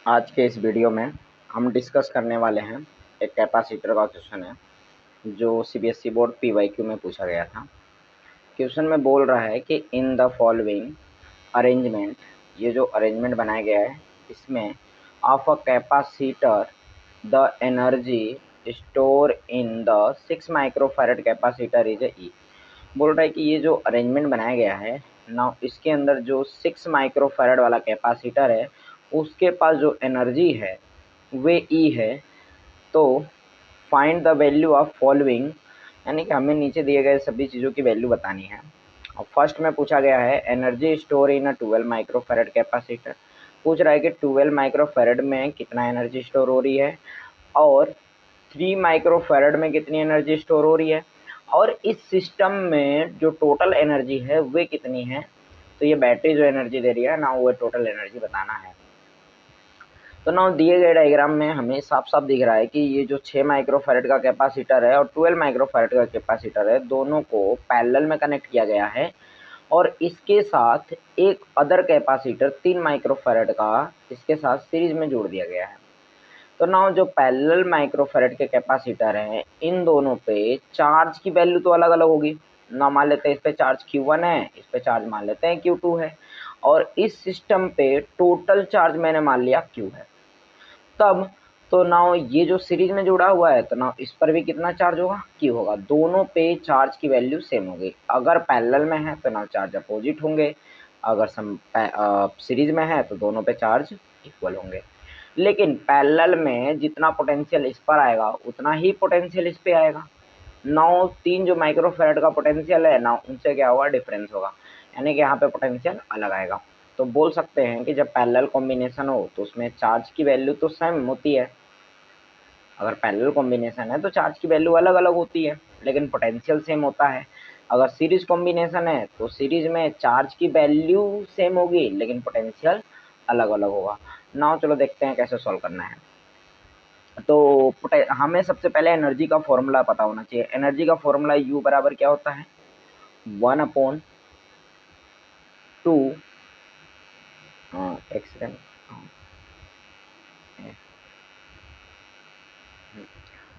आज के इस वीडियो में हम डिस्कस करने वाले हैं एक कैपेसिटर का क्वेश्चन है जो सीबीएसई बोर्ड पीवाईक्यू में पूछा गया था। क्वेश्चन में बोल रहा है कि इन द फॉलोइंग अरेंजमेंट, ये जो अरेंजमेंट बनाया गया है इसमें of a capacitor the energy store in the 6 microfarad capacitor is E. बोल रहा है कि ये जो अरेंजमेंट बनाया गया है ना, इसके अंदर जो 6 माइक्रोफैरड वाला कैपेसिटर है उसके पास जो एनर्जी है वे ई है। तो find the value of following, यानी कि हमें नीचे दिए गए सभी चीज़ों की वैल्यू बतानी है। और फर्स्ट में पूछा गया है एनर्जी स्टोर इन अ 12 माइक्रोफैरड कैपेसिटर। पूछ रहा है कि 12 माइक्रोफैरड में कितना एनर्जी स्टोर हो रही है और 3 माइक्रोफैरड में कितनी एनर्जी स्टोर हो रही है, और इस सिस्टम में जो टोटल एनर्जी है वे कितनी है। तो ये बैटरी जो एनर्जी दे रही है ना, वो टोटल एनर्जी बताना है। तो ना दिए गए डायग्राम में हमें साफ साफ दिख रहा है कि ये जो 6 माइक्रोफैरड का कैपेसिटर है और 12 माइक्रोफैरड का कैपेसिटर है, दोनों को पैरेलल में कनेक्ट किया गया है और इसके साथ एक अदर कैपेसिटर 3 माइक्रोफैरड का इसके साथ सीरीज में जोड़ दिया गया है। तो ना जो पैरेलल माइक्रोफैरड के कैपेसिटर हैं इन दोनों पे चार्ज की वैल्यू तो अलग अलग होगी ना। मान लेते हैं इस पे चार्ज Q1 है, इस पे चार्ज मान लेते हैं Q2 है, और इस सिस्टम पे टोटल चार्ज मैंने मान लिया Q है। तब तो नाउ ये जो सीरीज में जुड़ा हुआ है तो नाउ इस पर भी कितना चार्ज होगा, Q होगा। दोनों पे चार्ज की वैल्यू सेम होगी। अगर पैरेलल में है तो नाउ चार्ज अपोजिट होंगे, अगर सीरीज में है तो दोनों पे चार्ज इक्वल होंगे। लेकिन पैरेलल में जितना पोटेंशियल इस पर आएगा उतना ही पोटेंशियल इस पे आएगा। नाउ 3 जो माइक्रोफैरड का पोटेंशियल है ना, उनसे क्या होगा, डिफरेंस होगा, यानी कि यहाँ पे पोटेंशियल अलग आएगा। तो बोल सकते हैं कि जब पैरेलल कॉम्बिनेशन हो तो उसमें चार्ज की वैल्यू तो सेम होती है। अगर पैरेलल कॉम्बिनेशन है तो चार्ज की वैल्यू अलग अलग होती है लेकिन पोटेंशियल सेम होता है। अगर सीरीज कॉम्बिनेशन है तो सीरीज में चार्ज की वैल्यू सेम होगी लेकिन पोटेंशियल अलग अलग होगा। नाउ चलो देखते हैं कैसे सॉल्व करना है। तो हमें सबसे पहले एनर्जी का फॉर्मूला पता होना चाहिए। एनर्जी का फॉर्मूला U बराबर क्या होता है, 1/2 एक्सीडेंट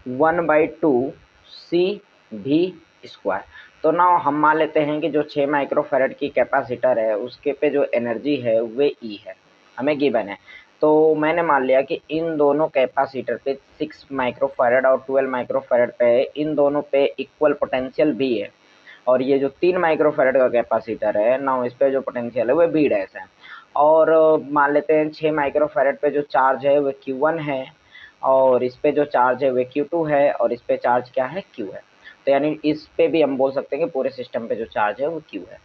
1/2 CV²। तो ना हम मान लेते हैं कि जो 6 माइक्रोफैरड की कैपेसिटर है उसके पे जो एनर्जी है वे E है, हमें गिवन है। तो मैंने मान लिया कि इन दोनों कैपेसिटर पे 6 माइक्रोफैरड और 12 माइक्रोफैरड पे इन दोनों पे इक्वल पोटेंशियल भी है, और ये जो 3 माइक्रोफैरड का कैपेसिटर है ना, इस पे जो पोटेंशियल है वो V डैश है। और मान लेते हैं 6 माइक्रोफैरड पे जो चार्ज है वो Q1 है और इस पे जो चार्ज है वो Q2 है और इस पे चार्ज क्या है, Q है। तो यानी इस पे भी हम बोल सकते हैं कि पूरे सिस्टम पे जो चार्ज है वो Q है,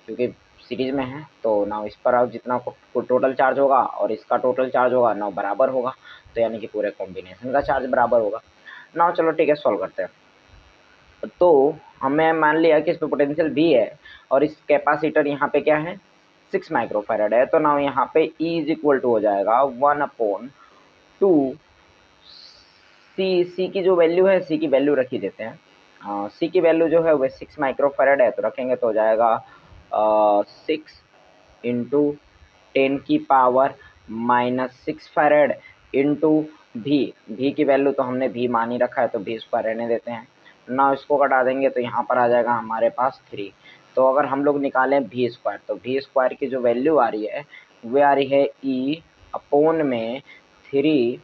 क्योंकि सीरीज में है। तो ना इस पर जितना टोटल चार्ज होगा और इसका टोटल चार्ज होगा ना बराबर होगा, तो यानी कि पूरे कॉम्बिनेशन का चार्ज बराबर होगा। ना चलो ठीक है, सॉल्व करते हैं। तो हमें मान लिया कि इस पे पोटेंशियल भी है और इस कैपेसिटर यहाँ पे क्या है, 6 माइक्रोफैरड है। तो ना यहाँ पे E इज इक्वल टू हो जाएगा 1/2 सी की जो वैल्यू है, सी की वैल्यू रख ही देते हैं। सी की वैल्यू जो है वो 6 माइक्रोफैरड है, तो रखेंगे तो हो जाएगा 6 इंटू 10⁻⁻6 फैरड इंटू भी की वैल्यू तो हमने भी मान ही रखा है तो V² रहने देते हैं ना। इसको घटा देंगे तो यहाँ पर आ जाएगा हमारे पास 3। तो अगर हम लोग निकालें V² तो V² की जो वैल्यू आ रही है वो आ रही है E/3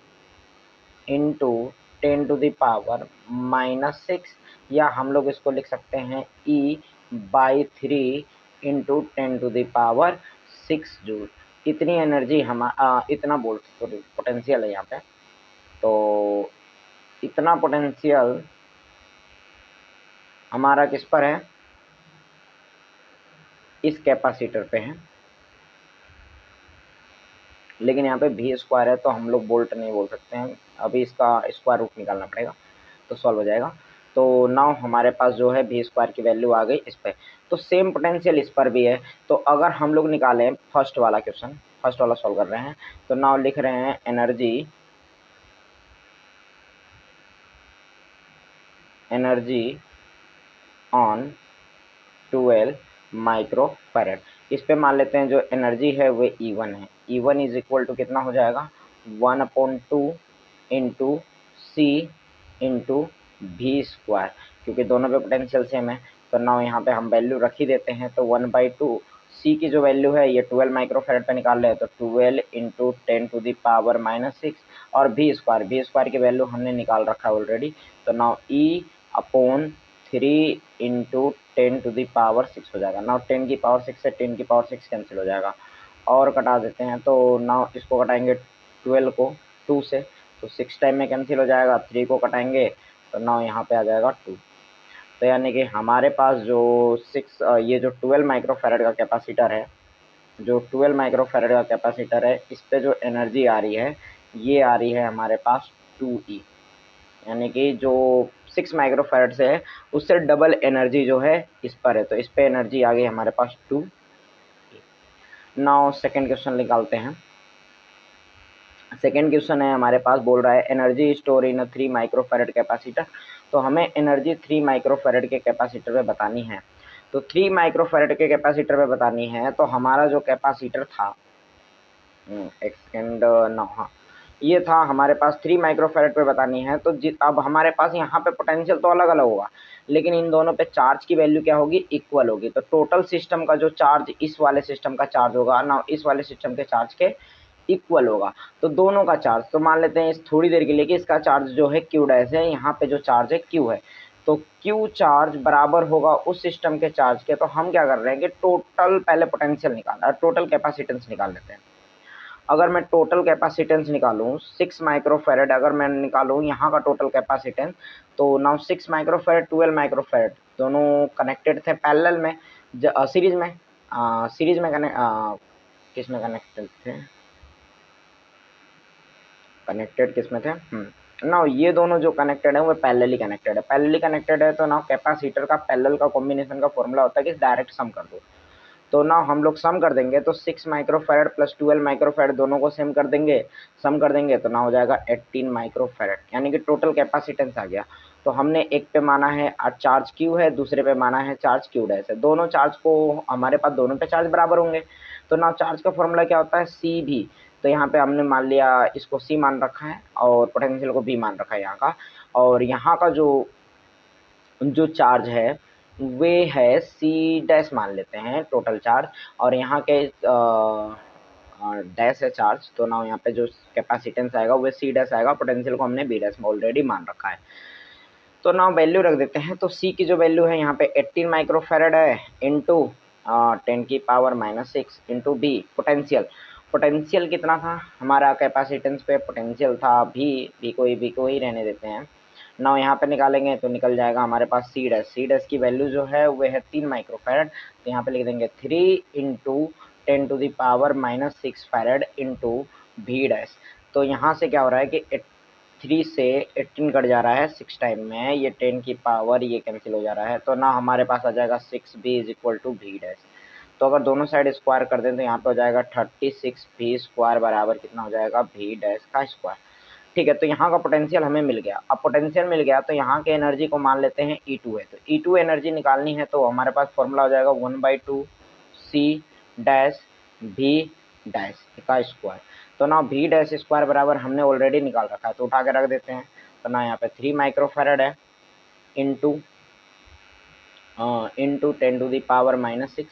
इंटू 10⁻⁻6, या हम लोग इसको लिख सकते हैं E/3 इंटू 10⁻6 जूल। इतनी एनर्जी इतना बोल्ट पोटेंशियल है यहाँ पे। तो इतना पोटेंशियल हमारा किस पर है, इस कैपेसिटर पे है, लेकिन यहाँ पे V² है तो हम लोग बोल्ट नहीं बोल सकते हैं, अभी इसका स्क्वायर रूट निकालना पड़ेगा तो सॉल्व हो जाएगा। तो नाउ हमारे पास जो है V² की वैल्यू आ गई इस पे। तो सेम पोटेंशियल इस पर भी है। तो अगर हम लोग निकालें फर्स्ट वाला क्वेश्चन, फर्स्ट वाला सॉल्व कर रहे हैं, तो नाउ लिख रहे हैं एनर्जी ऑन 12 माइक्रोफैरड। इस पे मान लेते हैं जो एनर्जी है वो E1 है। E1 इज इक्वल टू कितना हो जाएगा, 1/2 इंटू सी इंटू भी स्क्वायर, क्योंकि दोनों पे पोटेंशियल सेम है। तो नाउ यहाँ पे हम वैल्यू रख ही देते हैं। तो 1/2 सी की जो वैल्यू है ये 12 माइक्रोफेरेड पे निकाल रहे हैं, तो 12 इंटू 10⁻⁻6 और भी स्क्वायर की वैल्यू हमने निकाल रखा है ऑलरेडी। तो नाउ E/3 इंटू 10⁻6 हो जाएगा। नाउ 10⁻6 से 10⁻6 कैंसिल हो जाएगा और कटा देते हैं। तो नाउ इसको कटाएंगे 12 को 2 से, तो 6 टाइम में कैंसिल हो जाएगा। 3 को कटाएंगे तो नाउ यहाँ पे आ जाएगा 2। तो यानी कि हमारे पास जो ये जो 12 माइक्रोफेरेड का कैपेसिटर है, जो 12 माइक्रोफेरेड का कैपेसिटर है, इस पे जो एनर्जी आ रही है ये आ रही है हमारे पास 2E, यानी कि जो 6 माइक्रोफेरेड से है उससे डबल एनर्जी जो है इस पर है। तो इस पे एनर्जी आ गई हमारे पास 2। नाउ सेकेंड क्वेश्चन निकालते हैं। सेकेंड क्वेश्चन है हमारे पास, बोल रहा है एनर्जी स्टोर इन 3 माइक्रोफेरेड कैपेसिटर। तो हमें एनर्जी 3 माइक्रोफेरेड के कैपेसिटर पे बतानी है। तो 3 माइक्रोफेरेड के कैपेसिटर पे बतानी है, तो हमारा जो कैपेसिटर था एक सेकेंड ना, हाँ ये था हमारे पास 3 माइक्रोफेरेड पे बतानी है। तो अब हमारे पास यहाँ पे पोटेंशियल तो अलग अलग होगा, लेकिन इन दोनों पे चार्ज की वैल्यू क्या होगी, इक्वल होगी। तो टोटल सिस्टम का जो चार्ज इस वाले सिस्टम का चार्ज होगा ना, इस वाले सिस्टम के चार्ज के इक्वल होगा। तो दोनों का चार्ज, तो मान लेते हैं इस थोड़ी देर के लिए कि इसका चार्ज जो है क्यू डैश है, यहाँ पे जो चार्ज है क्यू है, तो क्यू चार्ज बराबर होगा उस सिस्टम के चार्ज के। तो हम क्या कर रहे हैं कि टोटल पहले पोटेंशियल निकालना, टोटल कैपेसिटेंस निकाल लेते हैं। अगर मैं टोटल कैपेसिटेंस निकालूं 6 माइक्रोफेरेड, अगर मैं निकालूं यहाँ का टोटल कैपेसिटेंस, तो नाउ 6 माइक्रोफेरेड 12 माइक्रोफेरेड दोनों कनेक्टेड थे पैरेलल में, सीरीज में किस में कनेक्टेड थे, कनेक्टेड किस में थे नाउ ये दोनों जो कनेक्टेड है वो पैरेलली कनेक्टेड है। पैरेलली कनेक्टेड है तो नाउ कैपेसिटर का पैरेलल का कॉम्बिनेशन का फॉर्मूला होता है कि डायरेक्ट सम कर दो। तो ना हम लोग सम कर देंगे, तो 6 माइक्रोफेरेड प्लस 12 माइक्रोफेरेड दोनों को सेम कर देंगे, सम कर देंगे तो ना हो जाएगा 18 माइक्रोफेरेड, यानी कि टोटल कैपेसिटेंस आ गया। तो हमने एक पे माना है चार्ज क्यू है, दूसरे पे माना है चार्ज क्यू डैश है। दोनों चार्ज को हमारे पास दोनों पे चार्ज बराबर होंगे। तो ना चार्ज का फॉर्मूला क्या होता है, सी भी। तो यहाँ पे हमने मान लिया इसको सी मान रखा है और पोटेंशियल को बी मान रखा है यहाँ का। और यहाँ का जो जो चार्ज है वे है सी डैश मान लेते हैं टोटल चार्ज, और यहाँ के डैश है चार्ज। तो ना यहाँ पे जो कैपेसिटेंस आएगा वो सी डैश आएगा, पोटेंशियल को हमने बी डैश में ऑलरेडी मान रखा है। तो ना वैल्यू रख देते हैं। तो सी की जो वैल्यू है यहाँ पे 18 माइक्रोफेरेड है into 10⁻⁻6 into B potential. Potential कितना था हमारा कैपेसिटेंस पे, पोटेंशियल था भी को ही रहने देते हैं। ना यहाँ पे निकालेंगे तो निकल जाएगा हमारे पास सी डैश की वैल्यू जो है वो है 3 माइक्रोफेरेड। तो यहाँ पे लिख देंगे 3 इंटू 10⁻⁻6 फेरेड इंटू भी डैश। तो यहाँ से क्या हो रहा है कि 3 से 18 कट जा रहा है 6 टाइम में, ये 10 की पावर ये कैंसिल हो जा रहा है। तो ना हमारे पास आ जाएगा 6b इज इक्वल टू भी डैश। तो अगर दोनों साइड स्क्वायर कर दें तो यहाँ पे हो जाएगा 36b स्क्वायर बराबर कितना हो जाएगा, भी डैश का स्क्वायर। ठीक है, तो यहाँ का पोटेंशियल हमें मिल गया। अब पोटेंशियल मिल गया तो यहाँ के एनर्जी को मान लेते हैं E2 है। तो E2 एनर्जी निकालनी है तो हमारे पास फॉर्मूला हो जाएगा 1/2 सी डैश भी डैश का स्क्वायर। तो ना भी डैश स्क्वायर बराबर हमने ऑलरेडी निकाल रखा है, तो उठा के रख देते हैं। तो ना यहाँ पे 3 माइक्रोफेरेड है इंटू 10⁻⁻6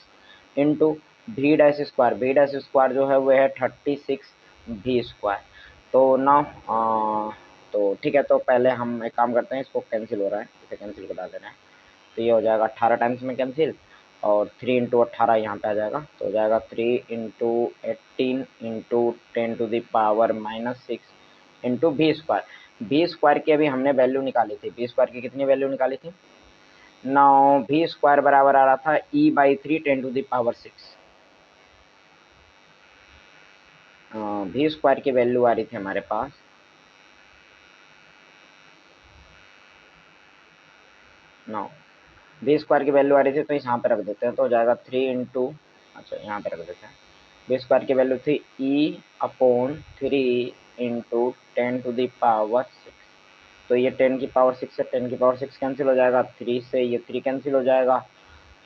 इंटू भी डैश स्क्वायर जो है वो है 36 भी स्क्वायर। तो ना तो ठीक है, तो पहले हम एक काम करते हैं, इसको कैंसिल हो रहा है, इसे कैंसिल करा देना है। तो ये हो जाएगा 18 टाइम्स में कैंसिल, और 3 इंटू 18 यहाँ पे आ जाएगा। तो हो जाएगा 3 इंटू 18 इंटू 10⁻⁻6 इंटू भी स्क्वायर की अभी हमने वैल्यू निकाली थी। भी स्क्वायर की कितनी वैल्यू निकाली थी, नाउ भी स्क्वायर बराबर आ रहा था E/3 10⁻6। भी स्क्वायर की वैल्यू आ रही थी हमारे पास नाउ भी स्क्वायर की वैल्यू आ रही थी, तो यहाँ पे रख देते हैं। तो हो जाएगा 3 इंटू, अच्छा यहाँ पे रख देते हैं। भी स्क्वायर की वैल्यू थी E/3 इंटू 10⁻6। तो ये 10⁻6 से 10⁻6 कैंसिल हो जाएगा, 3 से ये 3 कैंसिल हो जाएगा।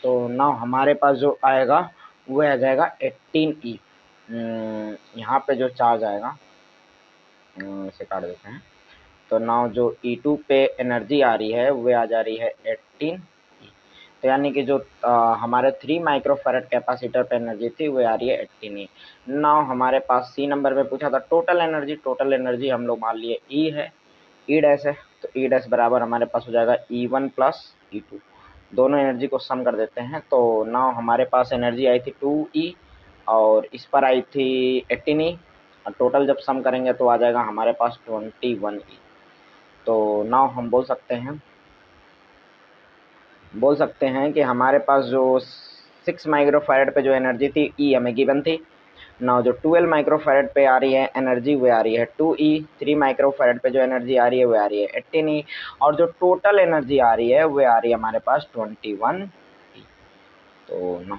तो ना हमारे पास जो आएगा वो आ जाएगा 18E। यहाँ पे जो चार्ज आएगा इसे काट देते हैं। तो नाउ जो E2 पे एनर्जी आ रही है वो आ जा रही है 18 E। तो यानी कि जो हमारे 3 माइक्रोफैरड कैपेसिटर पे एनर्जी थी वो आ रही है 18 E। नाउ हमारे पास सी नंबर पे पूछा था टोटल एनर्जी हम लोग मान लिए E है, E डैश है, तो E डैश बराबर हमारे पास हो जाएगा E1 प्लस E2। दोनों एनर्जी को सम कर देते हैं। तो नाउ हमारे पास एनर्जी आई थी 2E और इस पर आई थी 18E, और टोटल जब सम करेंगे तो आ जाएगा हमारे पास 21E। तो नाउ हम बोल सकते हैं कि हमारे पास जो 6 माइक्रोफैरड पे जो एनर्जी थी E हमें गिवन थी। नाउ जो 12 माइक्रोफैरड पे आ रही है एनर्जी वो आ रही है 2E। 3 माइक्रोफैरड पे जो एनर्जी आ रही है वो आ रही है 18E, और जो टोटल एनर्जी आ रही है वो आ रही है हमारे पास 21E। तो ना